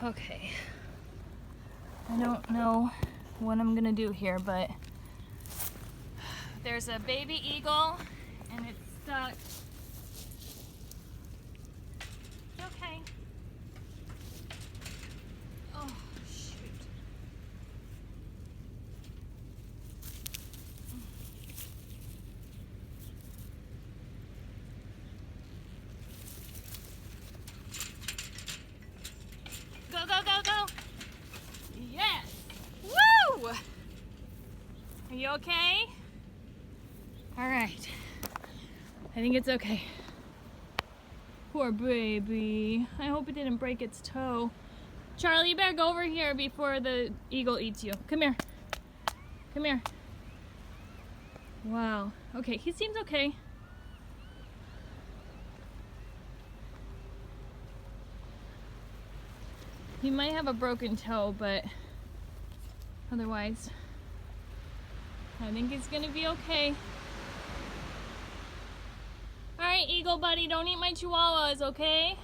Okay. I don't know what I'm gonna do here, but there's a baby eagle and it's stuck. You okay? Oh, shoot. Go, go, go, go! Yes! Woo! Are you okay? All right. I think it's okay. Poor baby. I hope it didn't break its toe. Charlie, you better go over here before the eagle eats you. Come here. Come here. Wow. Okay, he seems okay. He might have a broken toe, but otherwise, I think he's gonna be okay. All right, eagle buddy, don't eat my chihuahuas, okay?